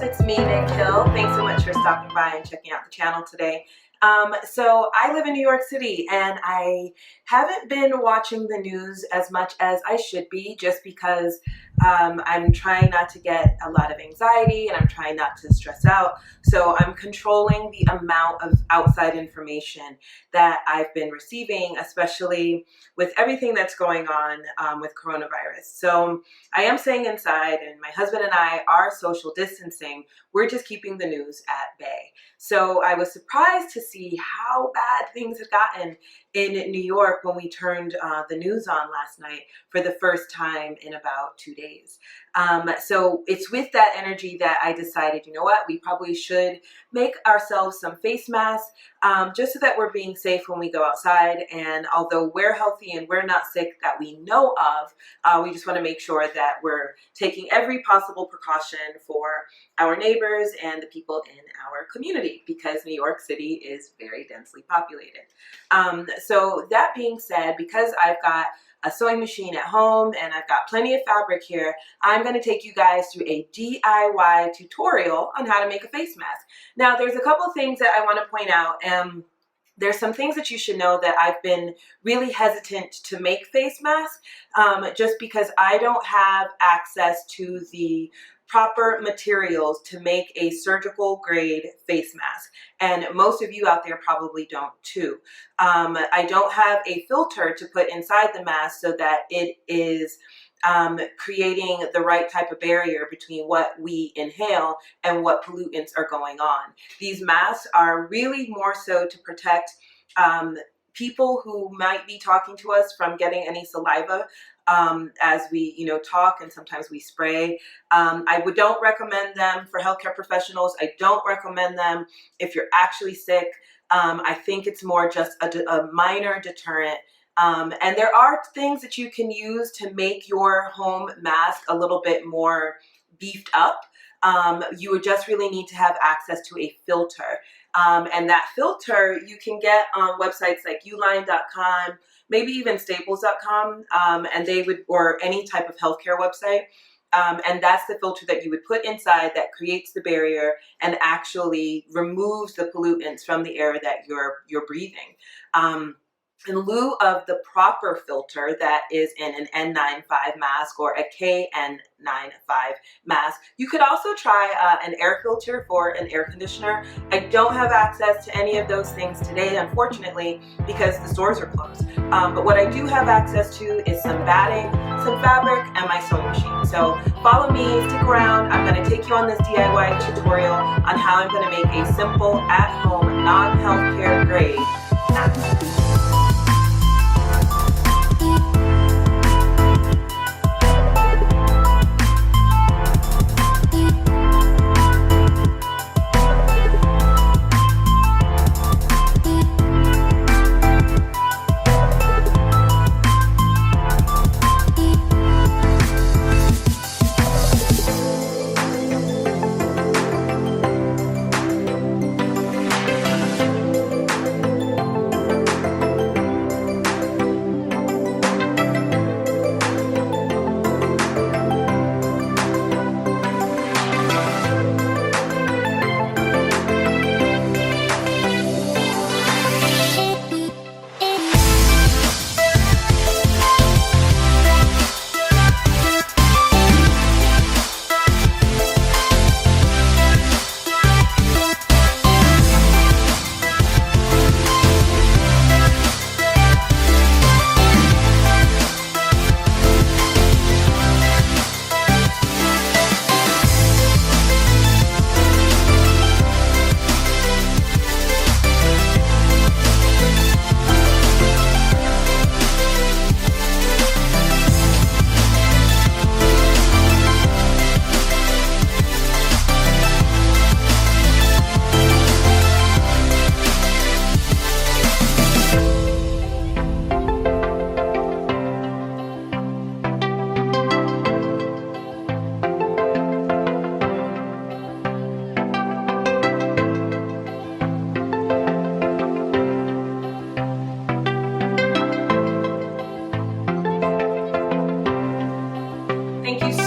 it's me, Nic Hyl. Thanks so much for stopping by and checking out the channel today. So I live in New York City and I haven't been watching the news as much as I should be, just because I'm trying not to get a lot of anxiety and I'm trying not to stress out. So I'm controlling the amount of outside information that I've been receiving, especially with everything that's going on with coronavirus. So I am staying inside, and my husband and I are social distancing. We're just keeping the news at bay. So I was surprised to see how bad things had gotten in New York when we turned the news on last night for the first time in about 2 days. So it's with that energy that I decided, you know what, we probably should make ourselves some face masks, just so that we're being safe when we go outside. And although we're healthy and we're not sick that we know of, we just want to make sure that we're taking every possible precaution for our neighbors and the people in our community, because New York City is very densely populated. So that being said, because I've got a sewing machine at home and I've got plenty of fabric here, I'm going to take you guys through a DIY tutorial on how to make a face mask. Now, there's a couple things that I want to point out. There's some things that you should know that I've been really hesitant to make face masks, just because I don't have access to the proper materials to make a surgical grade face mask. And most of you out there probably don't too. I don't have a filter to put inside the mask so that it is creating the right type of barrier between what we inhale and what pollutants are going on. These masks are really more so to protect people who might be talking to us from getting any saliva as we, talk, and sometimes we spray. I don't recommend them for healthcare professionals. I don't recommend them if you're actually sick. I think it's more just a minor deterrent. And there are things that you can use to make your home mask a little bit more beefed up. You would just really need to have access to a filter. And that filter you can get on websites like uline.com, maybe even staples.com, and they would, or any type of healthcare website. And that's the filter that you would put inside that creates the barrier and actually removes the pollutants from the air that you're breathing. In lieu of the proper filter that is in an N95 mask or a KN95 mask, you could also try an air filter for an air conditioner. I don't have access to any of those things today, unfortunately, because the stores are closed. But what I do have access to is some batting, some fabric, and my sewing machine. So follow me, stick around. I'm going to take you on this DIY tutorial on how I'm going to make a simple, at-home, non-healthcare grade mask.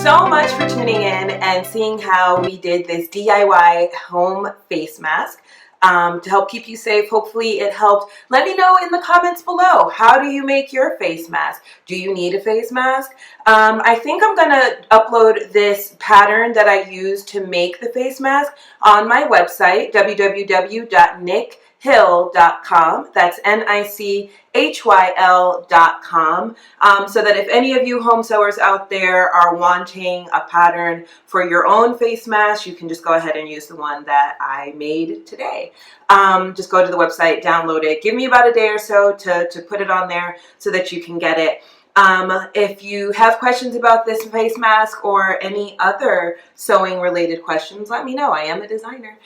so much for tuning in and seeing how we did this DIY home face mask to help keep you safe. Hopefully it helped. Let me know in the comments below, how do you make your face mask? Do you need a face mask? I think I'm gonna upload this pattern that I used to make the face mask on my website, www.nichyl.com. That's NICHYL.com, so that if any of you home sewers out there are wanting a pattern for your own face mask, you can just go ahead and use the one that I made today. Just go to the website, download it. Give me about a day or so to put it on there so that you can get it. If you have questions about this face mask or any other sewing related questions, let me know. I am a designer.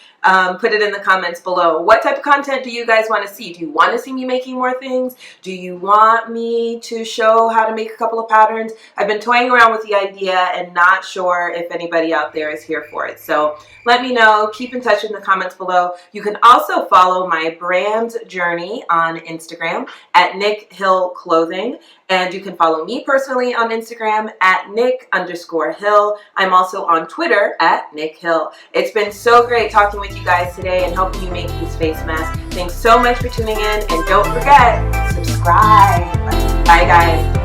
Put it in the comments below. What type of content do you guys want to see? Do you want to see me making more things? Do you want me to show how to make a couple of patterns? I've been toying around with the idea and not sure if anybody out there is here for it. So let me know. Keep in touch in the comments below. You can also follow my brand journey on Instagram at Nic Hyl Clothing. And you can follow me personally on Instagram at Nic_Hyl. I'm also on Twitter at Nic Hyl. It's been so great talking with you guys today and helping you make these face masks. Thanks so much for tuning in, and don't forget, subscribe. Bye guys.